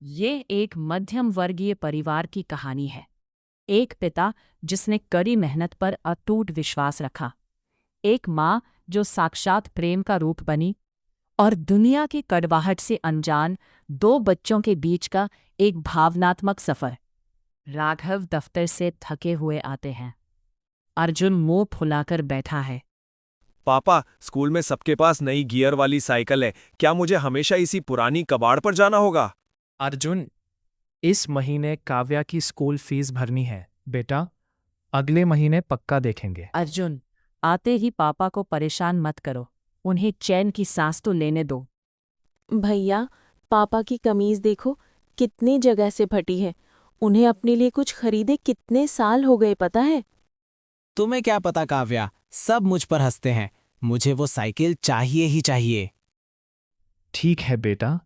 ये एक मध्यम वर्गीय परिवार की कहानी है। एक पिता जिसने कड़ी मेहनत पर अटूट विश्वास रखा, एक माँ जो साक्षात प्रेम का रूप बनी, और दुनिया की कड़वाहट से अनजान दो बच्चों के बीच का एक भावनात्मक सफ़र। राघव दफ्तर से थके हुए आते हैं। अर्जुन मुंह फुलाकर बैठा है। पापा, स्कूल में सबके पास नई गियर वाली साइकिल है। क्या मुझे हमेशा इसी पुरानी कबाड़ पर जाना होगा? अर्जुन, इस महीने काव्या की स्कूल फीस भरनी है बेटा। अगले महीने पक्का देखेंगे। अर्जुन, आते ही पापा को परेशान मत करो, उन्हें चैन की सांस तो लेने दो। भैया, पापा की कमीज देखो, कितनी जगह से फटी है। उन्हें अपने लिए कुछ खरीदे कितने साल हो गए, पता है? तुम्हें क्या पता काव्या, सब मुझ पर हंसते हैं। मुझे वो साइकिल चाहिए ही चाहिए। ठीक है बेटा,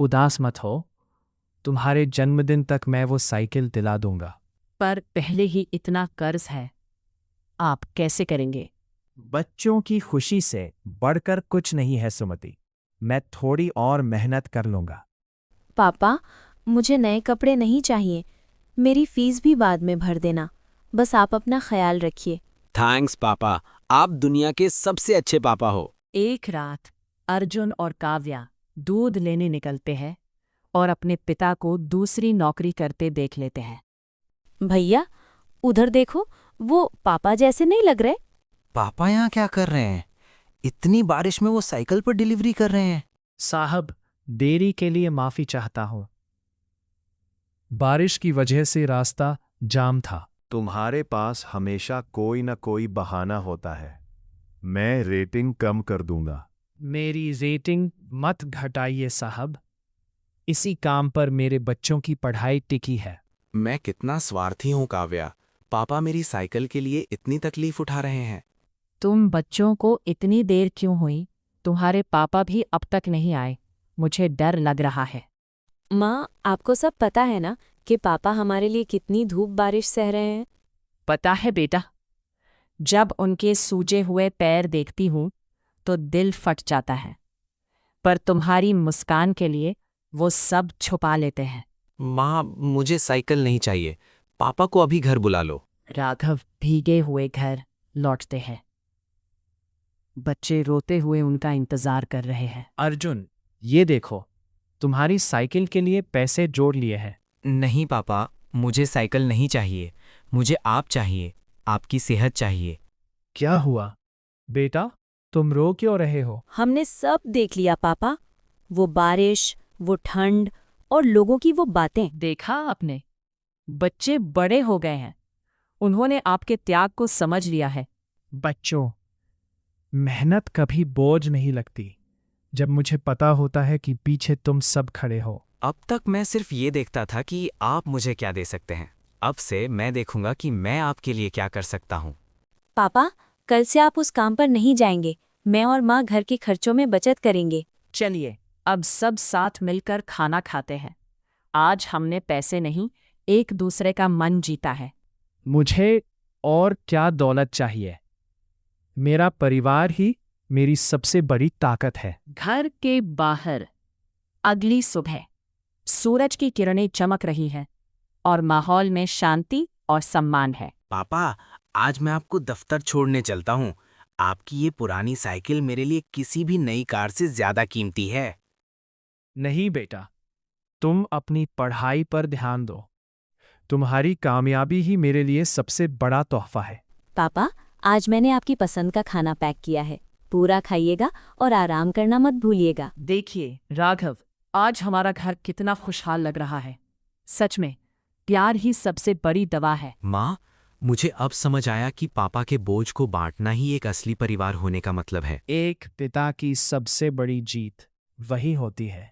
उदास मत हो। तुम्हारे जन्मदिन तक मैं वो साइकिल दिला दूंगा। पर पहले ही इतना कर्ज है, आप कैसे करेंगे? बच्चों की खुशी से बढ़कर कुछ नहीं है सुमति। मैं थोड़ी और मेहनत कर लूंगा। पापा, मुझे नए कपड़े नहीं चाहिए। मेरी फीस भी बाद में भर देना। बस आप अपना ख्याल रखिए। थैंक्स पापा, आप दुनिया के सबसे अच्छे पापा हो। एक रात अर्जुन और काव्या दूध लेने निकलते हैं और अपने पिता को दूसरी नौकरी करते देख लेते हैं। भैया, उधर देखो, वो पापा जैसे नहीं लग रहे? पापा यहाँ क्या कर रहे हैं? इतनी बारिश में वो साइकिल पर डिलीवरी कर रहे हैं। साहब, देरी के लिए माफी चाहता हूं। बारिश की वजह से रास्ता जाम था। तुम्हारे पास हमेशा कोई न कोई बहाना होता है। मैं रेटिंग कम कर दूंगा। मेरी रेटिंग मत घटाइए साहब। इसी काम पर मेरे बच्चों की पढ़ाई टिकी है। मैं कितना स्वार्थी हूँ काव्या। पापा मेरी साइकिल के लिए इतनी तकलीफ उठा रहे हैं। तुम बच्चों को इतनी देर क्यों हुई? तुम्हारे पापा भी अब तक नहीं आए। मुझे डर लग रहा है। माँ, आपको सब पता है ना कि पापा हमारे लिए कितनी धूप बारिश सह रहे हैं? पता है बेटा, जब उनके सूजे हुए पैर देखती हूँ तो दिल फट जाता है, पर तुम्हारी मुस्कान के लिए वो सब छुपा लेते हैं। माँ, मुझे साइकिल नहीं चाहिए। पापा को अभी घर बुला लो। राघव भीगे हुए घर लौटते हैं। बच्चे रोते हुए उनका इंतजार कर रहे हैं। अर्जुन, ये देखो, तुम्हारी साइकिल के लिए पैसे जोड़ लिए हैं। नहीं पापा, मुझे साइकिल नहीं चाहिए। मुझे आप चाहिए। आपकी सेहत चाहिए। क्या हुआ बेटा, तुम रो क्यों रहे हो? हमने सब देख लिया पापा। वो बारिश, वो ठंड और लोगों की वो बातें। देखा आपने, बच्चे बड़े हो गए हैं। उन्होंने आपके त्याग को समझ लिया है। बच्चों, मेहनत कभी बोझ नहीं लगती जब मुझे पता होता है कि पीछे तुम सब खड़े हो। अब तक मैं सिर्फ ये देखता था कि आप मुझे क्या दे सकते हैं। अब से मैं देखूंगा कि मैं आपके लिए क्या कर सकता हूँ। पापा, कल से आप उस काम पर नहीं जाएंगे। मैं और माँ घर के खर्चों में बचत करेंगे। चलिए, अब सब साथ मिलकर खाना खाते हैं। आज हमने पैसे नहीं, एक दूसरे का मन जीता है। मुझे और क्या दौलत चाहिए? मेरा परिवार ही मेरी सबसे बड़ी ताकत है। घर के बाहर अगली सुबह सूरज की किरणें चमक रही हैं और माहौल में शांति और सम्मान है। पापा, आज मैं आपको दफ्तर छोड़ने चलता हूँ। आपकी ये पुरानी साइकिल मेरे लिए किसी भी नई कार से ज्यादा कीमती है। नहीं बेटा, तुम अपनी पढ़ाई पर ध्यान दो। तुम्हारी कामयाबी ही मेरे लिए सबसे बड़ा तोहफा है। पापा, आज मैंने आपकी पसंद का खाना पैक किया है। पूरा खाइएगा और आराम करना मत भूलिएगा। देखिए राघव, आज हमारा घर कितना खुशहाल लग रहा है। सच में, प्यार ही सबसे बड़ी दवा है। माँ, मुझे अब समझ आया कि पापा के बोझ को बांटना ही एक असली परिवार होने का मतलब है। एक पिता की सबसे बड़ी जीत वही होती है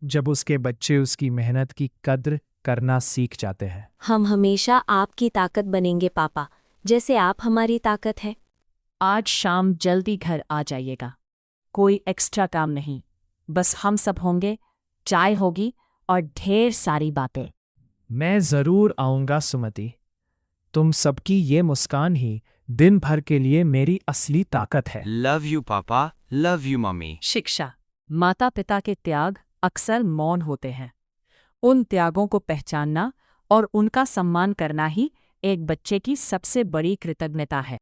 जब उसके बच्चे उसकी मेहनत की कद्र करना सीख जाते हैं। हम हमेशा आपकी ताकत बनेंगे पापा, जैसे आप हमारी ताकत है। आज शाम जल्दी घर आ जाइएगा। कोई एक्स्ट्रा काम नहीं, बस हम सब होंगे, चाय होगी और ढेर सारी बातें। मैं जरूर आऊंगा सुमति। तुम सबकी ये मुस्कान ही दिन भर के लिए मेरी असली ताकत है। लव यू पापा, लव यू मम्मी। शिक्षा, माता पिता के त्याग अक्सर मौन होते हैं, उन त्यागों को पहचानना और उनका सम्मान करना ही एक बच्चे की सबसे बड़ी कृतज्ञता है।